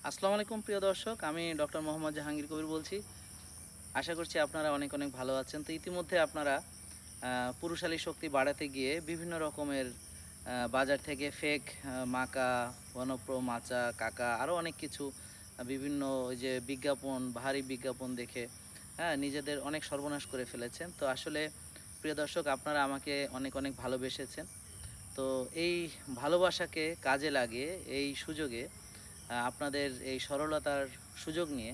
আসসালামু আলাইকুম প্রিয় দর্শক, আমি ডক্টর মোহাম্মদ জাহাঙ্গীর কবির বলছি। আশা করছি আপনারা অনেক অনেক ভালো আছেন। তো ইতিমধ্যে আপনারা পুরুষালী শক্তি বাড়াতে গিয়ে বিভিন্ন রকমের বাজার থেকে ফেক মাকা, বনপ্র, মাচা, কাকা আরও অনেক কিছু বিভিন্ন ওই যে বিজ্ঞাপন, ভারী বিজ্ঞাপন দেখে নিজেদের অনেক সর্বনাশ করে ফেলেছেন। তো আসলে প্রিয় দর্শক, আপনারা আমাকে অনেক অনেক ভালোবেসেছেন। তো এই ভালোবাসাকে কাজে লাগিয়ে এই সুযোগে আপনাদের এই সরলতার সুযোগ নিয়ে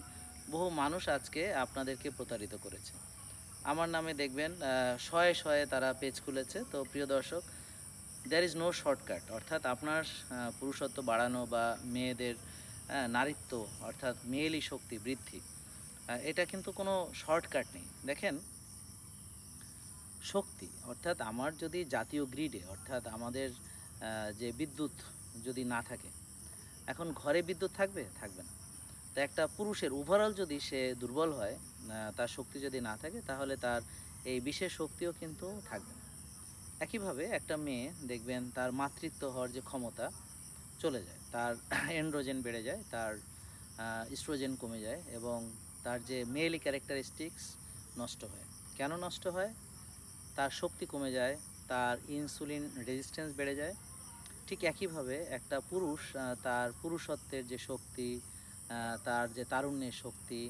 বহু মানুষ আজকে আপনাদেরকে প্রতারিত করেছে। আমার নামে দেখবেন শয়ে শয়ে তারা পেজ খুলেছে। তো প্রিয় দর্শক, দ্যার ইজ নো শর্টকাট, অর্থাৎ আপনার পুরুষত্ব বাড়ানো বা মেয়েদের নারীত্ব অর্থাৎ মেয়েলি শক্তি বৃদ্ধি, এটা কিন্তু কোনো শর্টকাট নেই। দেখেন, শক্তি অর্থাৎ আমার যদি জাতীয় গ্রিডে অর্থাৎ আমাদের যে বিদ্যুৎ যদি না থাকে, এখন ঘরে বিদ্যুৎ থাকবে? থাকবে না। তো একটা পুরুষের ওভারঅল যদি সে দুর্বল হয়, তার শক্তি যদি না থাকে, তাহলে তার এই বিশেষ শক্তিও কিন্তু থাকবে না। একইভাবে একটা মেয়ে দেখবেন তার মাতৃত্ব হওয়ার যে ক্ষমতা চলে যায়, তার এন্ড্রোজেন বেড়ে যায়, তার ইস্ট্রোজেন কমে যায় এবং তার যে মেয়েলি ক্যারেক্টারিস্টিক্স নষ্ট হয়। কেন নষ্ট হয়? তার শক্তি কমে যায়, তার ইনসুলিন রেজিস্ট্যান্স বেড়ে যায়। ঠিক একইভাবে একটা পুরুষ তার পুরুষত্বের যে শক্তি, তার যে তারুণ্যের শক্তি,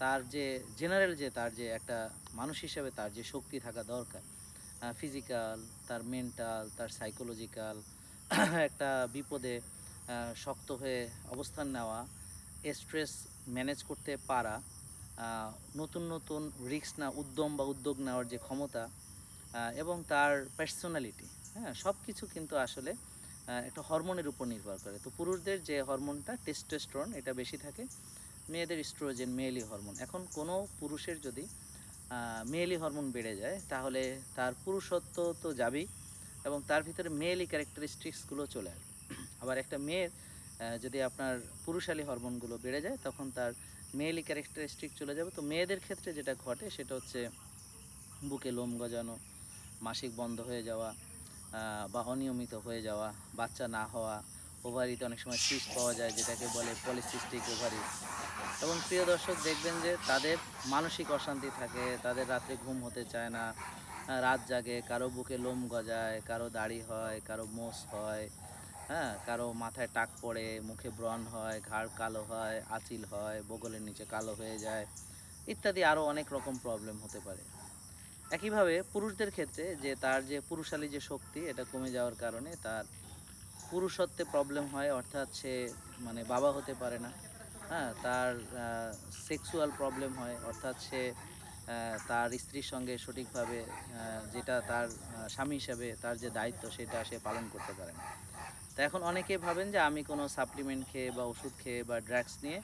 তার যে জেনারেল যে তার যে একটা মানুষ হিসেবে তার যে শক্তি থাকা দরকার, ফিজিক্যাল, তার মেন্টাল, তার সাইকোলজিক্যাল, একটা বিপদে শক্ত হয়ে অবস্থান নেওয়া, স্ট্রেস ম্যানেজ করতে পারা, নতুন নতুন রিস্ক না উদ্যম বা উদ্যোগ নেওয়ার যে ক্ষমতা, এবং তার পার্সোনালিটি, সব কিছু কিন্তু আসলে একটা হরমোনের উপর নির্ভর করে। তো পুরুষদের যে হরমোনটা টেস্টোস্টেরন, এটা বেশি থাকে, মেয়েদের ইস্ট্রোজেন মেয়েলি হরমোন। এখন কোনো পুরুষের যদি মেয়েলি হরমোন বেড়ে যায়, তাহলে তার পুরুষত্ব তো যাবেই এবং তার ভিতরে মেয়েলি ক্যারেক্টারিস্টিক্সগুলো চলে আসবে। আবার একটা মেয়ের যদি আপনার পুরুষালী হরমোনগুলো বেড়ে যায়, তখন তার মেয়েলি ক্যারেক্টারিস্টিক চলে যাবে। তো মেয়েদের ক্ষেত্রে যেটা ঘটে সেটা হচ্ছে বুকে লোম গজানো, মাসিক বন্ধ হয়ে যাওয়া, বা অনিয়মিত হয়ে যাওয়া, বাচ্চা না হওয়া, ওভারিতে অনেক সময় সিস্ট পাওয়া যায় যেটাকে বলে পলিসিস্টিক ওভারি। এবং প্রিয় দর্শক, দেখবেন যে তাদের মানসিক অশান্তি থাকে, তাদের রাত্রে ঘুম হতে চায় না, রাত জাগে, কারো বুকে লোম গজায়, কারো দাড়ি হয়, কারো মোষ হয়, কারো মাথায় টাক পড়ে, মুখে ব্রণ হয়, ঘাড় কালো হয়, আঁচিল হয়, বগলের নিচে কালো হয়ে যায়, ইত্যাদি আরও অনেক রকম প্রবলেম হতে পারে। একইভাবে পুরুষদের ক্ষেত্রে যে তার যে পুরুষালী যে শক্তি, এটা কমে যাওয়ার কারণে তার পুরুষত্বে প্রবলেম হয়, অর্থাৎ সে মানে বাবা হতে পারে না। তার সেক্সুয়াল প্রবলেম হয়, অর্থাৎ সে তার স্ত্রীর সঙ্গে সঠিকভাবে যেটা তার স্বামী হিসাবে তার যে দায়িত্ব সেটা সে পালন করতে পারে না। তো এখন অনেকে ভাবেন যে আমি কোনো সাপ্লিমেন্ট খেয়ে বা ওষুধ খেয়ে বা ড্রাগস নিয়ে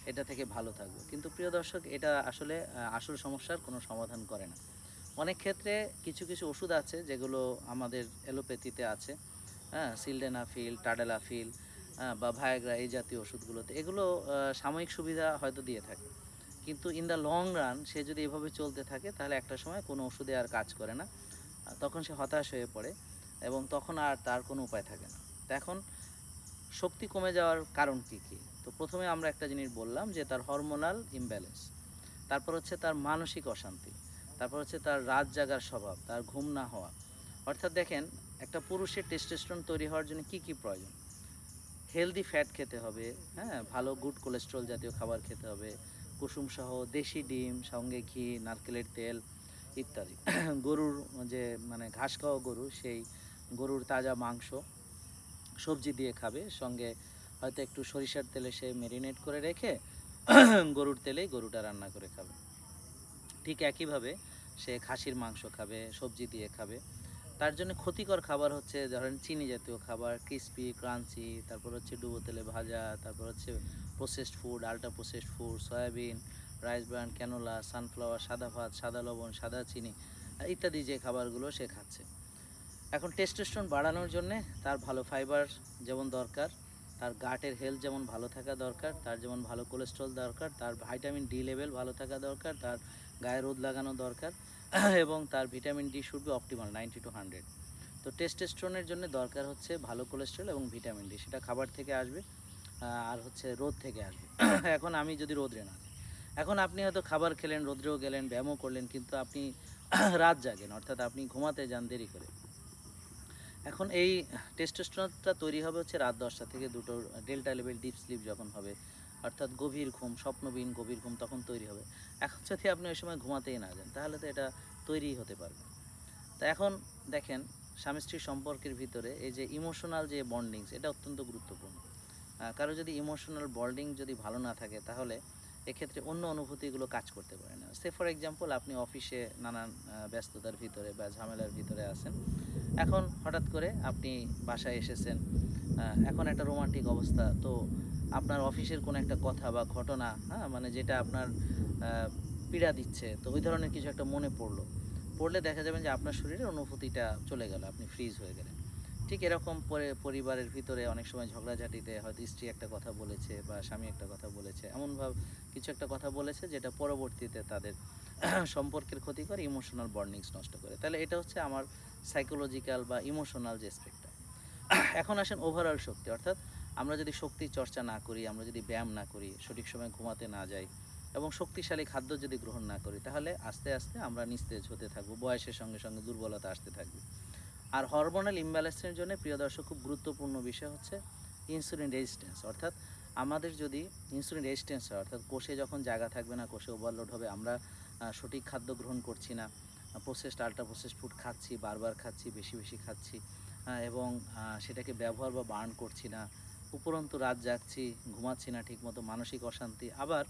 এটা থেকে ভালো থাকবো, কিন্তু প্রিয় দর্শক, এটা আসলে আসল সমস্যার কোনো সমাধান করে না। অনেক ক্ষেত্রে কিছু কিছু ওষুধ আছে যেগুলো আমাদের অ্যালোপ্যাথিতে আছে, সিলডেনাফিল, টাডালাফিল, বা ভায়াগ্রা, এই জাতীয় ওষুধগুলোতে এগুলো সাময়িক সুবিধা হয়তো দিয়ে থাকে, কিন্তু ইন দ্য লং রান সে যদি এভাবে চলতে থাকে, তাহলে একটা সময় কোনো ওষুধে আর কাজ করে না। তখন সে হতাশ হয়ে পড়ে এবং তখন আর তার কোনো উপায় থাকে না। তো এখন শক্তি কমে যাওয়ার কারণ কী কী? তো প্রথমে আমরা একটা জিনিস বললাম যে তার হরমোনাল ইমব্যালেন্স, তারপর হচ্ছে তার মানসিক অশান্তি, তারপর হচ্ছে তার রাত জাগার স্বভাব, তার ঘুম না হওয়া। অর্থাৎ দেখেন, একটা পুরুষের টেস্টোস্টেরন তৈরি হওয়ার জন্য কী কী প্রয়োজন? হেলদি ফ্যাট খেতে হবে, ভালো গুড কোলেস্ট্রল জাতীয় খাবার খেতে হবে, কুসুমসহ দেশি ডিম, সঙ্গে ঘি, নারকেলের তেল ইত্যাদি। গরুর যে মানে ঘাস খাওয়া গরু, সেই গরুর তাজা মাংস সবজি দিয়ে খাবে, সঙ্গে হয়তো একটু সরিষার তেলে সে ম্যারিনেট করে রেখে গরুর তেলেই গরুটা রান্না করে খাবে। ঠিক একইভাবে সে খাসির মাংস খাবে, সবজি দিয়ে খাবে। তার জন্য ক্ষতিকর খাবার হচ্ছে ধরেন চিনি জাতীয় খাবার, ক্রিস্পি, ক্রাঞ্চি, তারপর হচ্ছে ডুবো তেলে ভাজা, তারপর হচ্ছে processed food, ultra processed food, soybean, rice bran, canola, sunflower, সাদা ভাত, সাদা লবণ, সাদা চিনি ইত্যাদি যে খাবারগুলো সে খাচ্ছে। এখন টেস্টোস্টেরন বাড়ানোর জন্যে তার ভালো ফাইবার যেমন দরকার, তার গাটের হেলথ যেমন ভালো থাকা দরকার, তার যেমন ভালো কোলেস্ট্রল দরকার, তার ভিটামিন ডি লেভেল ভালো থাকা দরকার, তার গায়ে রোদ লাগানো দরকার এবং তার vitamin D should be optimal 90 to 100। তো টেস্টোস্টেরনের জন্য দরকার হচ্ছে ভালো কোলেস্ট্রল এবং ভিটামিন ডি, সেটা খাবার থেকে আসবে। আর হচ্ছে রোদ থেকে আসবে। এখন আমি যদি রোদে না যাই, এখন আপনি হয়তো খাবার খেলেন, রোদ্রেও গেলেন, ব্যায়ামও করলেন, কিন্তু আপনি রাত জাগেন, অর্থাৎ আপনি ঘুমাতে যান দেরি করে। এখন এই টেস্টোস্টেরনটা তৈরি হবে হচ্ছে রাত 10টা থেকে 2টোর ডেল্টা লেভেল ডিপ স্লিপ যখন হবে, অর্থাৎ গভীর ঘুম, স্বপ্নবিহীন গভীর ঘুম তখন তৈরি হবে। এখন যদি আপনি ওই সময় ঘুমাতেই না যান, তাহলে তো এটা তৈরিই হতে পারবে না। তো এখন দেখেন, স্বামী স্ত্রীর সম্পর্কের ভিতরে এই যে ইমোশনাল যে বন্ডিংস, এটা অত্যন্ত গুরুত্বপূর্ণ। কারো যদি ইমোশনাল বন্ডিং যদি ভালো না থাকে, তাহলে এক্ষেত্রে অন্য অনুভূতিগুলো কাজ করতে পারে না। সে ফর এক্সাম্পল, আপনি অফিসে নানান ব্যস্ততার ভিতরে বা ঝামেলার ভিতরে আছেন, এখন হঠাৎ করে আপনি বাসায় এসেছেন, এখন একটা রোমান্টিক অবস্থা, তো আপনার অফিসের কোনো একটা কথা বা ঘটনা, হ্যাঁ, মানে যেটা আপনার পীড়া দিচ্ছে, তো ওই ধরনের কিছু একটা মনে পড়লে দেখা যাবে যে আপনার শরীরের অনুভূতিটা চলে গেল, আপনি ফ্রিজ হয়ে গেলেন। ঠিক এরকম পরিবারের ভিতরে অনেক সময় ঝগড়াঝাটিতে হয়তো স্ত্রী একটা কথা বলেছে বা স্বামী একটা কথা বলেছে, এমনভাবে কিছু একটা কথা বলেছে যেটা পরবর্তীতে তাদের সম্পর্কের ক্ষতি করে, ইমোশনাল বন্ডিংস নষ্ট করে। তাহলে এটা হচ্ছে আমার সাইকোলজিক্যাল বা ইমোশনাল যে স্পেক্ট্রাম। এখন আসেন ওভারঅল শক্তি, অর্থাৎ আমরা যদি শক্তির চর্চা না করি, আমরা যদি ব্যায়াম না করি, সঠিক সময় ঘুমাতে না যাই এবং শক্তিশালী খাদ্য যদি গ্রহণ না করি, তাহলে আস্তে আস্তে আমরা নিস্তেজ হতে থাকবো, বয়সের সঙ্গে সঙ্গে দুর্বলতা আসতে থাকবে। আর হরমোনাল ইমব্যালেন্সের জন্য প্রিয় দর্শক খুব গুরুত্বপূর্ণ বিষয় হচ্ছে ইনসুলিন রেজিস্ট্যান্স, অর্থাৎ আমাদের যদি ইনসুলিন রেজিস্ট্যান্স হয়, অর্থাৎ কোষে যখন জায়গা থাকবে না, কোষে ওভারলোড হবে, আমরা সঠিক খাদ্য গ্রহণ করছি না, প্রসেসড আল্ট্রা প্রসেসড ফুড খাচ্ছি, বারবার খাচ্ছি, বেশি বেশি খাচ্ছি, এবং সেটাকে ব্যবহার বা বার্ন করছি না, উপরন্তু রাত জাগছি, ঘুমাচ্ছি না ঠিকমতো, মানসিক অশান্তি, আবার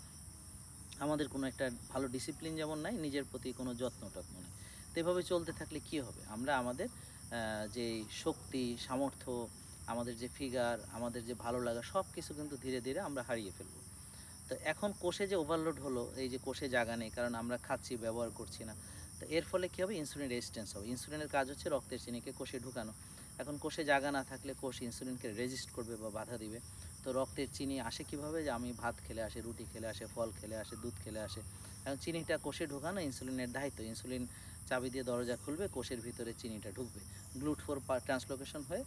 আমাদের কোনো একটা ভালো ডিসিপ্লিন যেমন নাই, নিজের প্রতি কোনো যত্ন নেই। তো এভাবে চলতে থাকলে কি হবে, আমরা আমাদের যে শক্তি, সামর্থ্য, আমাদের যে ফিগার, আমাদের যে ভালো লাগা, সব কিছু কিন্তু ধীরে ধীরে আমরা হারিয়ে ফেলবো। তো এখন কোষে যে ওভারলোড হলো, এই যে কোষে জায়গা নেই, কারণ আমরা খাচ্ছি, ব্যবহার করছি না। তো এর ফলে কী হবে, ইনসুলিন রেজিস্ট্যান্স হবে। ইনসুলিনের কাজ হচ্ছে রক্তের চিনিকে কোষে ঢুকানো। এখন কোষে জায়গা না থাকলে কোষ ইনসুলিনকে রেজিস্ট করবে বা বাধা দিবে। তো রক্তের চিনি আসে কিভাবে, যে আমি ভাত খেলে আসে, রুটি খেলে আসে, ফল খেলে আসে, দুধ খেলে আসে। এখন চিনিটা কোষে ঢোকানো ইনসুলিনের দায়িত্ব। ইনসুলিন চাবি দিয়ে দরজা খুলবে, কোষের ভিতরে চিনিটা ঢুকবে, গ্লুট 4 ট্রান্সলোকেশন হয়ে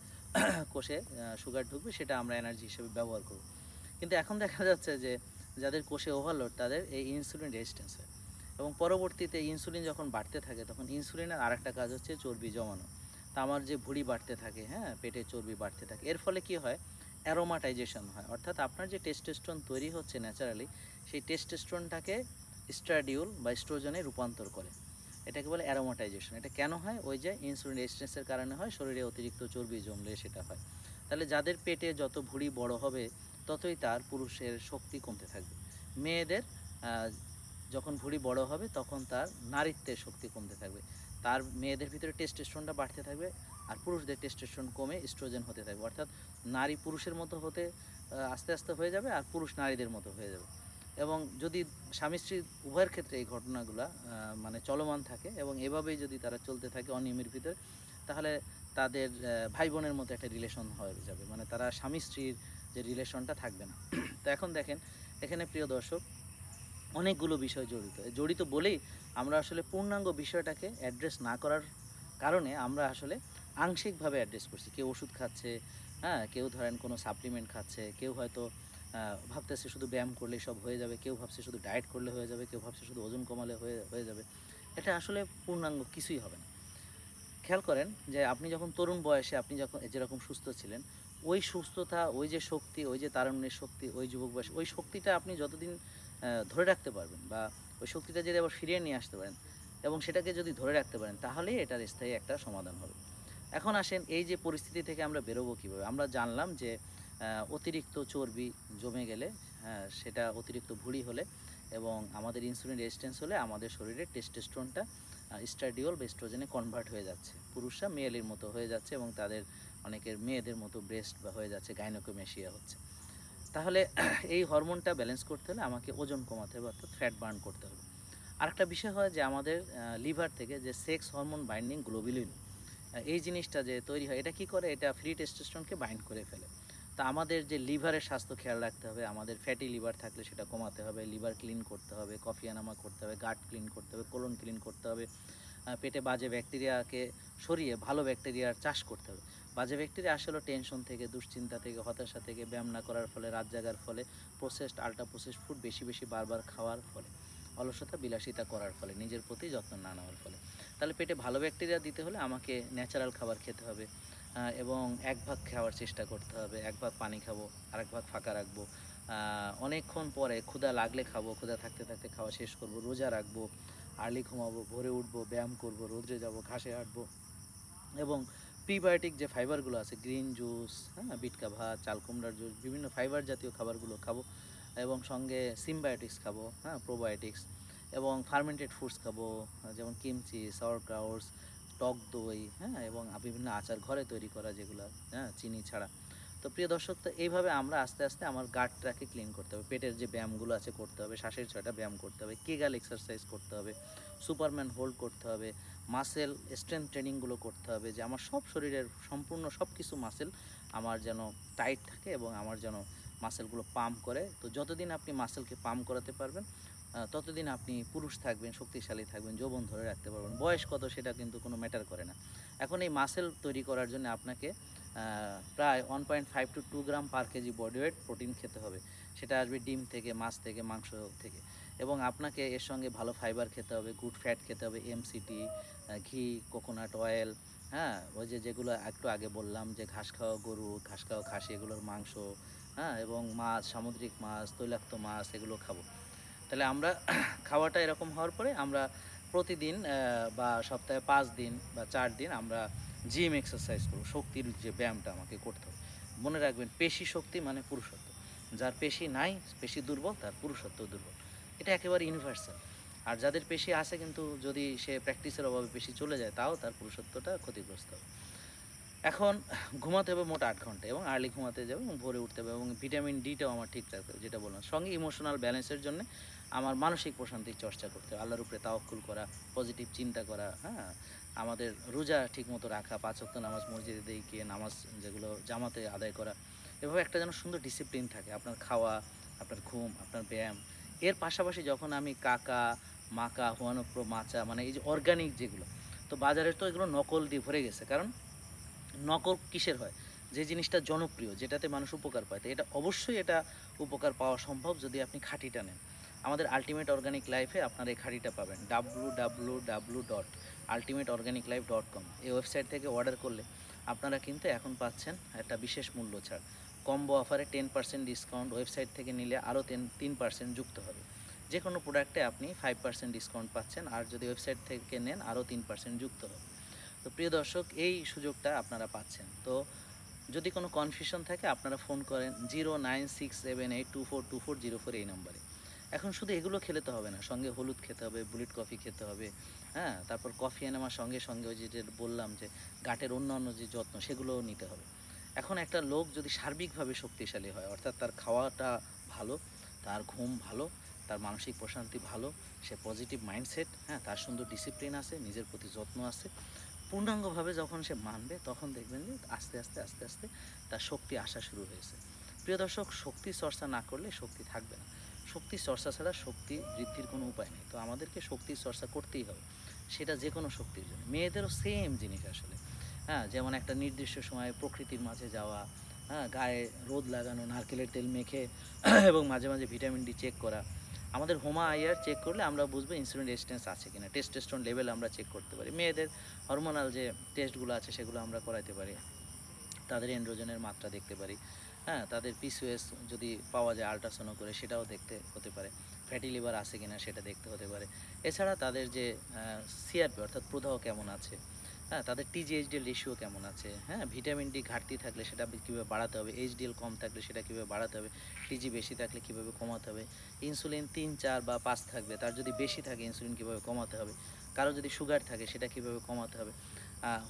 কোষে সুগার ঢুকবে, সেটা আমরা এনার্জি হিসেবে ব্যবহার করব। কিন্তু এখন দেখা যাচ্ছে যে যাদের কোষে ওভারলোড, তাদের এই ইনসুলিন রেজিস্ট্যান্স হয়, এবং পরবর্তীতে ইনসুলিন যখন বাড়তে থাকে, তখন ইনসুলিনের আরেকটা কাজ হচ্ছে চর্বি জমানো। তা আমার যে ভুঁড়ি বাড়তে থাকে, হ্যাঁ, পেটে চর্বি বাড়তে থাকে, এর ফলে কি হয়, অ্যারোমাটাইজেশন হয়, অর্থাৎ আপনার যে টেস্টোস্টেরন তৈরি হচ্ছে ন্যাচারালি, সেই টেস্টোস্টেরনটাকে স্ট্রাডিউল বা স্ট্রোজনে রূপান্তর করে। এটাকে বলে অ্যারোমাটাইজেশন। এটা কেন হয়, ওই যে ইনসুলিন রেজিস্ট্যান্সের কারণে হয়, শরীরে অতিরিক্ত চর্বি জমলে সেটা হয়। তাহলে যাদের পেটে যত ভুঁড়ি বড় হবে, ততই তার পুরুষের শক্তি কমতে থাকবে। মেয়েদের যখন ভুঁড়ি বড় হবে, তখন তার নারীত্বের শক্তি কমতে থাকবে। তার মেয়েদের ভিতরে টেস্টোস্টেরনটা বাড়তে থাকবে, আর পুরুষদের টেস্টোস্টেরন কমে স্ট্রোজেন হতে থাকবে, অর্থাৎ নারী পুরুষের মতো হতে আস্তে আস্তে হয়ে যাবে, আর পুরুষ নারীদের মতো হয়ে যাবে। এবং যদি স্বামী স্ত্রী উভয়ের ক্ষেত্রে এই ঘটনাগুলো মানে চলমান থাকে, এবং এভাবেই যদি তারা চলতে থাকে অনিয়মের ভিতরে, তাহলে তাদের ভাই বোনের মতো একটা রিলেশন হয়ে যাবে, মানে তারা স্বামী স্ত্রীর যে রিলেশনটা থাকবে না। তো এখন দেখেন, এখানে প্রিয় দর্শক অনেকগুলো বিষয় জড়িত বলেই আমরা আসলে পূর্ণাঙ্গ বিষয়টাকে অ্যাড্রেস না করার কারণে আমরা আসলে আংশিকভাবে অ্যাড্রেস করছি। কেউ ওষুধ খাচ্ছে, হ্যাঁ, কেউ ধরেন কোনো সাপ্লিমেন্ট খাচ্ছে, কেউ হয়তো ভাবতেছে শুধু ব্যায়াম করলেই সব হয়ে যাবে, কেউ ভাবছে শুধু ডায়েট করলে হয়ে যাবে, কেউ ভাবছে শুধু ওজন কমালে হয়ে যাবে। এটা আসলে পূর্ণাঙ্গ কিছুই হবে না। খেয়াল করেন যে আপনি যখন তরুণ বয়সে, আপনি যখন যেরকম সুস্থ ছিলেন, ওই সুস্থতা, ওই যে শক্তি, ওই যে তারুণ্যের শক্তি, ওই যুবক বয়স, ওই শক্তিটা আপনি যতদিন ধরে রাখতে পারবেন, বা ওই শক্তিটা যদি আবার ফিরিয়ে নিয়ে আসতে পারেন এবং সেটাকে যদি ধরে রাখতে পারেন, তাহলেই এটার স্থায়ী একটা সমাধান হবে। এখন আসেন, এই যে পরিস্থিতি থেকে আমরা বেরোবো কীভাবে। আমরা জানলাম যে অতিরিক্ত চর্বি জমে গেলে, হ্যাঁ, সেটা অতিরিক্ত ভুঁড়ি হলে এবং আমাদের ইনসুলিন রেজিস্ট্যান্স হলে আমাদের শরীরে টেস্টোস্টেরনটা স্ট্রাডিওল বা এস্ট্রোজেনে কনভার্ট হয়ে যাচ্ছে, পুরুষরা মেয়েলের মতো হয়ে যাচ্ছে, এবং তাদের অনেকের মেয়েদের মতো ব্রেস্ট বা হয়ে যাচ্ছে, গাইনোকোমেশিয়া হচ্ছে। তাহলে এই হরমোনটা ব্যালেন্স করতে হলে আমাকে ওজন কমাতে হবে, অর্থাৎ ফ্যাট বার্ন করতে হবে। আরেকটা বিষয় হয় যে আমাদের লিভার থেকে যে সেক্স হরমোন বাইন্ডিং গ্লোবুলিন, এই জিনিসটা যে তৈরি হয়, এটা কি করে, এটা ফ্রি টেস্টোস্টেরনকে বাইন্ড করে ফেলে। তা আমাদের যে লিভারের স্বাস্থ্য খেয়াল রাখতে হবে, আমাদের ফ্যাটি লিভার থাকলে সেটা কমাতে হবে, লিভার ক্লিন করতে হবে, কফি এনামা করতে হবে, গাট ক্লিন করতে হবে, কোলন ক্লিন করতে হবে, পেটে বাজে ব্যাকটেরিয়াকে সরিয়ে ভালো ব্যাকটেরিয়ার চাষ করতে হবে। বাজে ব্যাকটেরিয়া আসলে টেনশন থেকে, দুশ্চিন্তা থেকে, হতাশা থেকে, ব্যায়াম না করার ফলে, রাত জাগার ফলে, প্রসেসড আল্ট্রা প্রসেসড ফুড বেশি বেশি বারবার খাওয়ার ফলে, অলসতা বিলাসিতা করার ফলে, নিজের প্রতি যত্ন না নেওয়ার ফলে। তাহলে পেটে ভালো ব্যাকটেরিয়া দিতে হলে আমাকে ন্যাচারাল খাবার খেতে হবে, এবং এক ভাগ খাওয়ার চেষ্টা করতে হবে। এক ভাগ পানি খাবো, আরেক ভাগ ফাঁকা রাখবো। অনেকক্ষণ পরে ক্ষুধা লাগলে খাবো, ক্ষুধা থাকতে থাকতে খাওয়া শেষ করব। রোজা রাখবো, আর্লি ঘুমাবো, ভোরে উঠবো, ব্যায়াম করব, রোদ্রে যাব, ঘাসে হাঁটবো, এবং প্রিবায়োটিক যে ফাইবারগুলো আছে, গ্রিন জুস, হ্যাঁ, বিটকা ভাত, চাল কুমড়ার জুস, বিভিন্ন ফাইবার জাতীয় খাবারগুলো খাবো, এবং সঙ্গে সিমবায়োটিক্স খাবো, হ্যাঁ, প্রোবায়োটিক্স, এবং ফার্মেন্টেড ফুডস খাবো, যেমন কিমচি, সাওয়ারক্রাউটস, টক দই, হ্যাঁ, এবং বিভিন্ন আচার ঘরে তৈরি করা যেগুলো, হ্যাঁ, চিনি ছাড়া। তো প্রিয় দর্শক, তো এইভাবে আমরা আস্তে আস্তে আমার গাটটাকে ক্লিন করতে হবে। পেটের যে ব্যায়ামগুলো আছে করতে হবে, শ্বাসের 6টা ব্যায়াম করতে হবে, কেগাল এক্সারসাইজ করতে হবে, সুপারম্যান হোল্ড করতে হবে, মাসেল স্ট্রেংথ ট্রেনিংগুলো করতে হবে, যে আমার সব শরীরের সম্পূর্ণ সব কিছু মাসেল আমার যেন টাইট থাকে এবং আমার যেন মাসেলগুলো পাম্প করে। তো যতদিন আপনি মাসেলকে পাম্প করাতে পারবেন, ততদিন আপনি পুরুষ থাকবেন, শক্তিশালী থাকবেন, যৌবন ধরে রাখতে পারবেন। বয়স কত সেটা কিন্তু কোনো ম্যাটার করে না। এখন এই মাসেল তৈরি করার জন্য আপনাকে প্রায় 1.5 to 2 gram per KG body weight protein খেতে হবে। সেটা আসবে ডিম থেকে, মাছ থেকে, মাংস থেকে, এবং আপনাকে এর সঙ্গে ভালো ফাইবার খেতে হবে, গুড ফ্যাট খেতে হবে, এমসিটি, ঘি, কোকোনাট অয়েল, হ্যাঁ, ওই যেগুলো একটু আগে বললাম, যে ঘাস খাওয়া গরু, ঘাস খাওয়া খাসি, এগুলোর মাংস, হ্যাঁ, এবং মাছ, সামুদ্রিক মাছ, তৈলাক্ত মাছ, এগুলো খাবো। তাহলে আমরা খাওয়াটা এরকম হওয়ার পরে আমরা প্রতিদিন বা সপ্তাহে 5 দিন বা 4 দিন আমরা জিম এক্সারসাইজ করব। শক্তির যে ব্যায়ামটা আমাকে করতে হবে। মনে রাখবেন, পেশি শক্তি মানে পুরুষত্ব। যার পেশি নাই, পেশি দুর্বল, তার পুরুষত্ব দুর্বল। এটা একেবারে ইউনিভার্সাল। আর যাদের পেশি আছে, কিন্তু যদি সে প্র্যাকটিসের অভাবে পেশি চলে যায়, তাও তার পুরুষত্বটা ক্ষতিগ্রস্ত হবে। এখন ঘুমাতে হবে মোট 8 ঘন্টা, এবং আর্লি ঘুমাতে যাবে, এবং ভোরে উঠতে হবে, এবং ভিটামিন ডিটাও আমার ঠিক রাখতে হবে, যেটা বললাম। সঙ্গে ইমোশনাল ব্যালেন্সের জন্য আমার মানসিক প্রশান্তির চর্চা করতে হবে, আল্লাহর উপরে তাওয়াক্কুল করা, পজিটিভ চিন্তা করা, হ্যাঁ, আমাদের রোজা ঠিকমতো রাখা, 5 ওয়াক্ত নামাজ মসজিদে দিয়ে গিয়ে নামাজ যেগুলো জামাতে আদায় করা, এভাবে একটা যেন সুন্দর ডিসিপ্লিন থাকে আপনার খাওয়া, আপনার ঘুম, আপনার ব্যায়াম। এর পাশাপাশি যখন আমি কাকা, মাকা, হুয়ানপ্রো, মাচা, মানে এই যে অর্গানিক যেগুলো, তো বাজারে তো এগুলো নকল দিয়ে ভরে গেছে। কারণ নকল কিসের হয়? যে জিনিসটা জনপ্রিয়, যেটাতে মানুষ উপকার পায়, তো এটা অবশ্যই এটা উপকার পাওয়া সম্ভব যদি আপনি খাঁটিটা নেন। আমাদের আলটিমেট অর্গানিক লাইফে আপনারা এই খাঁটিটা পাবেন। www.ultimateorganiclife.com এই ওয়েবসাইট থেকে অর্ডার করলে আপনারা কিন্তু এখন পাচ্ছেন একটা বিশেষ মূল্য ছাড়, কম্বো অফারে 10% ডিসকাউন্ট। ওয়েবসাইট থেকে নিলে আরও 3% যুক্ত হবে। যে কোনো প্রোডাক্টে আপনি 5% ডিসকাউন্ট পাচ্ছেন, আর যদি ওয়েবসাইট থেকে নেন আরও 3% যুক্ত হবে। তো প্রিয় দর্শক, এই সুযোগটা আপনারা পাচ্ছেন। তো যদি কোনো কনফিউশন থাকে আপনারা ফোন করেন 09678242404 এই নম্বরে। এখন শুধু এগুলো খেলে তো হবে না, সঙ্গে হলুদ খেতে হবে, বুলেট কফি খেতে হবে, হ্যাঁ, তারপর কফি নেওয়ার সঙ্গে সঙ্গে ওই যে বললাম যে গাটের অন্যান্য যে যত্ন, সেগুলোও নিতে হবে। এখন একটা লোক যদি সার্বিকভাবে শক্তিশালী হয়, অর্থাৎ তার খাওয়াটা ভালো, তার ঘুম ভালো, তার মানসিক প্রশান্তি ভালো, সে পজিটিভ মাইন্ডসেট, হ্যাঁ, তার সুন্দর ডিসিপ্লিন আছে, নিজের প্রতি যত্ন আছে, পূর্ণাঙ্গভাবে যখন সে মানবে, তখন দেখবেন যে আস্তে আস্তে আস্তে আস্তে তার শক্তি আসা শুরু হয়েছে। প্রিয় দর্শক, শক্তি চর্চা না করলে শক্তি থাকবে না। শক্তি চর্চা ছাড়া শক্তি বৃদ্ধির কোনো উপায় নেই। তো আমাদেরকে শক্তির চর্চা করতেই হবে, সেটা যে কোনো শক্তির জন্য। মেয়েদেরও সেম জিনিস আসলে, হ্যাঁ, যেমন একটা নির্দিষ্ট সময়ে প্রকৃতির মাঝে যাওয়া, হ্যাঁ, গায়ে রোদ লাগানো, নারকেলের তেল মেখে এবং মাঝে মাঝে ভিটামিন ডি চেক করা। আমাদের হোমা আইআর চেক করলে আমরা বুঝবো ইনসুলিন রেজিস্ট্যান্স আছে কিনা, টেস্টোস্টেরন লেভেল আমরা চেক করতে পারি। মেয়েদের হরমোনাল যে টেস্টগুলো আছে সেগুলো আমরা করাইতে পারি, তাদের এন্ড্রোজেনের মাত্রা দেখতে পারি, হ্যাঁ, তাদের পিসিওএস যদি পাওয়া যায় আল্ট্রাসাউন্ড করে সেটাও দেখতে হতে পারে, ফ্যাটি লিভার আছে কিনা সেটা দেখতে হতে পারে। এছাড়া তাদের যে সিআরপি অর্থাৎ প্রদাহ কেমন আছে, হ্যাঁ, তাদের টিজিএইচডিএল রেশিও কেমন আছে, হ্যাঁ, ভিটামিন ডি ঘাটতি থাকলে সেটা কীভাবে বাড়াতে হবে, এইচডিএল কম থাকলে সেটা কীভাবে বাড়াতে হবে, টিজি বেশি থাকলে কীভাবে কমাতে হবে, ইনসুলিন 3, 4 বা 5 থাকবে, তার যদি বেশি থাকে ইনসুলিন কীভাবে কমাতে হবে, কারো যদি সুগার থাকে সেটা কীভাবে কমাতে হবে।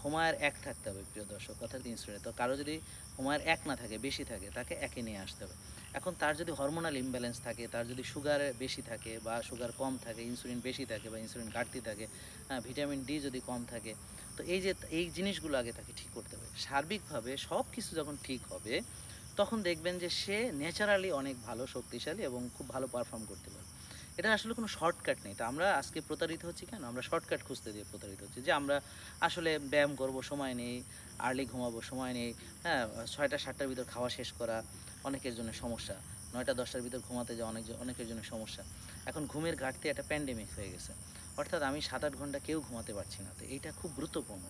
হোমায়ার 1 থাকতে হবে প্রিয় দর্শক, অর্থাৎ ইনসুলিনে। তো কারো যদি হোমায়ার 1 না থাকে, বেশি থাকে, তাকে 1-এ নিয়ে আসতে হবে। এখন তার যদি হরমোনাল ইমব্যালেন্স থাকে, তার যদি সুগার বেশি থাকে বা সুগার কম থাকে, ইনসুলিন বেশি থাকে বা ইনসুলিন ঘাটতি থাকে, ভিটামিন ডি যদি কম থাকে, তো এই জিনিসগুলো আগে তাকে ঠিক করতে হবে। সার্বিকভাবে সব কিছু যখন ঠিক হবে, তখন দেখবেন যে সে ন্যাচারালি অনেক ভালো শক্তিশালী এবং খুব ভালো পারফর্ম করতে পারে। এটা আসলে কোনো শর্টকাট নেই। তো আমরা আজকে প্রতারিত হচ্ছি কেন? আমরা শর্টকাট খুঁজতে যেয়ে প্রতারিত হচ্ছি। যে আমরা আসলে ব্যায়াম করব, সময় নেই, আর্লি ঘুমাবো, সময় নেই, হ্যাঁ? ৬টা-৭টার ভিতর খাওয়া শেষ করা অনেকের জন্য সমস্যা। ৯টা-১০টার ভিতর ঘুমাতে যাওয়া অনেকের জন্য সমস্যা। এখন ঘুমের ঘাটতি একটা প্যান্ডেমিক হয়ে গেছে। অর্থাৎ আমি ৭-৮ ঘন্টা কেউ ঘুমাতে পারছি না। তো এইটা খুব গুরুত্বপূর্ণ।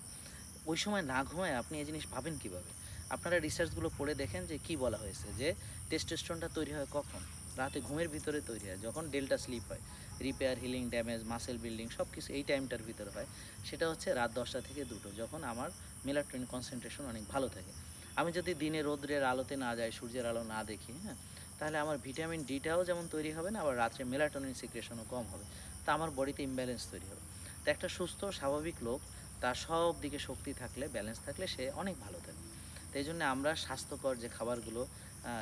ওই সময় না ঘুমায়ে আপনি এই জিনিস ভাবেন কিভাবে? আপনারা রিসার্চগুলো পড়ে দেখেন যে কি বলা হয়েছে যে টেস্টোস্টেরনটা তৈরি হয় কখন? রাতে ঘুমের ভিতরে তৈরি হয় যখন ডেল্টা স্লিপ হয়। Repair, healing, damage, muscle building সবকিছু এই টাইমটার ভিতরে হয়। সেটা হচ্ছে রাত ১০টা থেকে ২টো যখন আমার মেলাটোনিন কনসেনট্রেশন অনেক ভালো থাকে। আমি যদি দিনে রৌদ্রের আলোতে না যাই, সূর্যের আলো না দেখি, হ্যাঁ? তাহলে আমার ভিটামিন ডিটাও যেমন তৈরি হবে না, আবার রাত্রে মেলাটোনিন সিক্রেশনও কম হবে। তা আমার বডিতে ইমব্যালেন্স তৈরি হবে। তো একটা সুস্থ স্বাভাবিক লোক তার সব দিকে শক্তি থাকলে, ব্যালেন্স থাকলে সে অনেক ভালো থাকে। তো এই জন্য আমরা স্বাস্থ্যকর যে খাবারগুলো,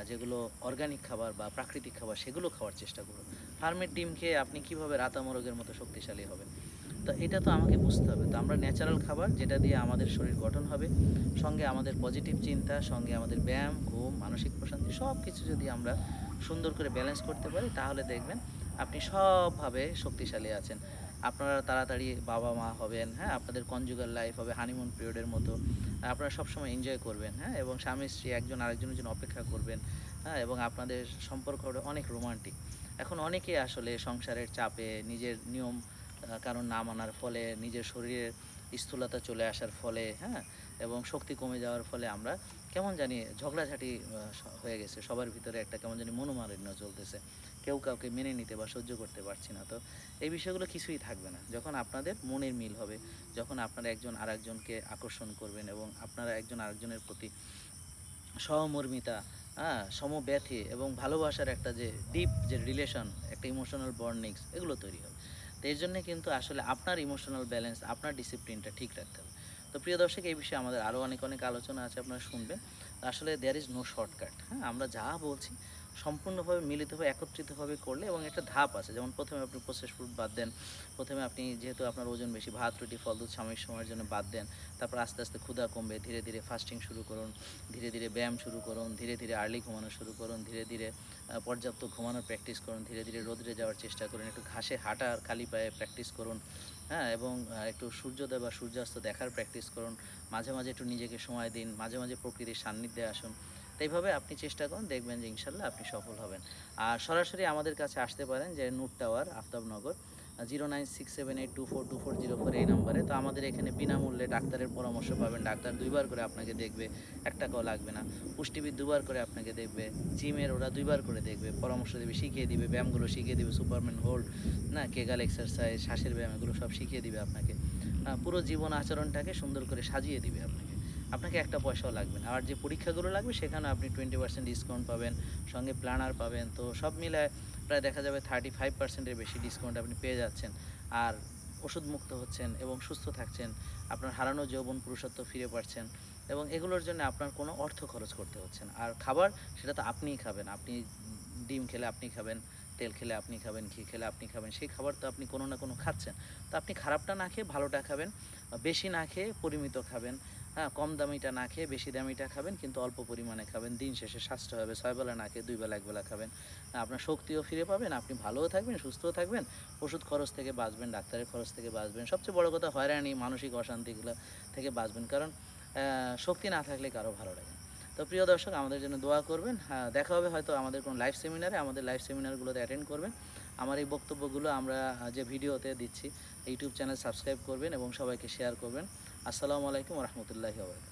যেগুলো অর্গানিক খাবার বা প্রাকৃতিক খাবার সেগুলো খাওয়ার চেষ্টা করুন। ফার্মের ডিম খেয়ে আপনি কীভাবে রাতা মোরগের মতো শক্তিশালী হবেন? তো এটা তো আমাকে বুঝতে হবে। তো আমরা ন্যাচারাল খাবার যেটা দিয়ে আমাদের শরীর গঠন হবে, সঙ্গে আমাদের পজিটিভ চিন্তা, সঙ্গে আমাদের ব্যায়াম, ঘুম, মানসিক প্রশান্তি সব কিছু যদি আমরা সুন্দর করে ব্যালেন্স করতে পারি তাহলে দেখবেন আপনি সবভাবে শক্তিশালী আছেন। আপনারা তাড়াতাড়ি বাবা-মা হবেন, হ্যাঁ? আপনাদের কনজুগাল লাইফ হবে হানিমুন পিরিয়ডের মতো। আপনারা সবসময় এনজয় করবেন, হ্যাঁ? এবং স্বামী-স্ত্রী একজন আরেকজনের জন্য অপেক্ষা করবেন, হ্যাঁ? এবং আপনাদের সম্পর্ক হবে অনেক রোমান্টিক। এখন অনেকেই আসলে সংসারের চাপে নিজের নিয়ম কানুন না মানার ফলে, নিজের শরীরের স্থূলতা চলে আসার ফলে, হ্যাঁ? এবং শক্তি কমে যাওয়ার ফলে আমরা কেমন জানি ঝগড়াঝাটি হয়ে গেছে। সবার ভিতরে একটা কেমন জানি মনোমালিন্য চলতেছে। কেউ কাউকে মেনে নিতে বা সহ্য করতে পারছি না। তো এই বিষয়গুলো কিছুই থাকবে না। যখন আপনাদের মনের মিল হবে, যখন আপনারা একজন আরেকজনকে আকর্ষণ করবেন এবং আপনারা একজন আরেকজনের প্রতি সহমর্মিতা, সমব্যথী এবং ভালোবাসার একটা যে ডিপ যে রিলেশন, একটা ইমোশনাল বন্ডিংস এগুলো তৈরি হবে। তো এর জন্যে কিন্তু আসলে আপনার ইমোশনাল ব্যালেন্স, আপনার ডিসিপ্লিনটা ঠিক রাখতে হবে। তো প্রিয় দর্শক এই বিষয়ে আমাদের আরও অনেক আলোচনা আছে, আপনারা শুনবেন। আসলে দেয়ার ইজ নো শর্টকাট, হ্যাঁ? আমরা যা বলছি সম্পূর্ণভাবে মিলিতভাবে একত্রিতভাবে করলে এবং একটা ধাপ আছে। যেমন প্রথমে আপনি প্রসেসড ফুড বাদ দেন। প্রথমে আপনি যেহেতু আপনার ওজন বেশি ভাত, রুটি, ফল, দুধ সাময়িক সময়ের জন্য বাদ দেন। তারপর আস্তে ক্ষুধা কমবে। ধীরে ফাস্টিং শুরু করুন। ধীরে ব্যায়াম শুরু করুন। ধীরে আর্লি ঘুমানো শুরু করুন। ধীরে পর্যাপ্ত ঘুমানোর প্র্যাকটিস করুন। ধীরে রোদে যাওয়ার চেষ্টা করুন। একটু ঘাসে হাঁটার খালি পায়ে প্র্যাকটিস করুন, হ্যাঁ? এবং একটু সূর্যোদয় বা সূর্যাস্ত দেখার প্র্যাকটিস করুন। মাঝে একটু নিজেকে সময় দিন। মাঝে প্রকৃতির সান্নিধ্যে আসুন। তো এইভাবে আপনি চেষ্টা করুন, দেখবেন যে ইনশাল্লাহ আপনি সফল হবেন। আর সরাসরি আমাদের কাছে আসতে পারেন যে নূর টাওয়ার, আফতাবনগর, 09678242404 এই নম্বরে। তো আমাদের এখানে বিনামূল্যে ডাক্তারের পরামর্শ পাবেন। ডাক্তার ২ বার করে আপনাকে দেখবে, ১ টাকাও লাগবে না। পুষ্টিবিদ ২ বার করে আপনাকে দেখবে। জিমের ওরা ২ বার করে দেখবে, পরামর্শ দেবে, শিখিয়ে দিবে, ব্যায়ামগুলো শিখিয়ে দিবে, সুপারম্যান হোল্ড, না কেগাল এক্সারসাইজ, শ্বাসের ব্যায়াম এগুলো সব শিখিয়ে দিবে আপনাকে। পুরো জীবন আচরণটাকে সুন্দর করে সাজিয়ে দিবে আপনাকে। আপনাকে একটা পয়সাও লাগবে না। আর যে পরীক্ষাগুলো লাগবে সেখানেও আপনি 20% ডিসকাউন্ট পাবেন, সঙ্গে প্ল্যানার পাবেন। তো সব মিলায় প্রায় দেখা যাবে 35%-এর বেশি ডিসকাউন্ট আপনি পেয়ে যাচ্ছেন। আর ওষুধ মুক্ত হচ্ছেন এবং সুস্থ থাকছেন। আপনার হারানো যৌবন পুরুষত্ব ফিরে পাচ্ছেন এবং এগুলোর জন্য আপনার কোনো অর্থ খরচ করতে হচ্ছে না। আর খাবার সেটা তো আপনিই খাবেন। আপনি ডিম খেলে আপনি খাবেন, তেল খেলে আপনি খাবেন, ঘি খেলে আপনি খাবেন। সেই খাবার তো আপনি কোনো না কোনো খাচ্ছেন। তো আপনি খারাপটা না খেয়ে ভালোটা খাবেন, বেশি না খেয়ে পরিমিত খাবেন, হ্যাঁ? কম দামিটা না খেয়ে বেশি দামিটা খাবেন, কিন্তু অল্প পরিমাণে খাবেন। দিন শেষে সাশ্রয় হবে। ৬ বেলা না খেয়ে ২ বেলা ১ বেলা খাবেন। আপনার শক্তিও ফিরে পাবেন, আপনি ভালোও থাকবেন, সুস্থও থাকবেন, ওষুধ খরচ থেকে বাঁচবেন, ডাক্তারের খরচ থেকে বাঁচবেন। সবচেয়ে বড় কথা হয়রানি, মানসিক অশান্তিগুলো থেকে বাঁচবেন। কারণ শক্তি না থাকলে কারো ভালো লাগে না। তো প্রিয় দর্শক আমাদের জন্য দোয়া করবেন। হ্যাঁ, দেখা হবে হয়তো আমাদের কোনো লাইভ সেমিনারে। আমাদের লাইভ সেমিনারগুলোতে অ্যাটেন্ড করবেন। আমার এই বক্তব্যগুলো আমরা যে ভিডিওতে দিচ্ছি ইউটিউব চ্যানেল সাবস্ক্রাইব করবেন এবং সবাইকে শেয়ার করবেন। আসসালামু আলাইকুম ওয়া রাহমাতুল্লাহি ওয়া বারাকাতুহু।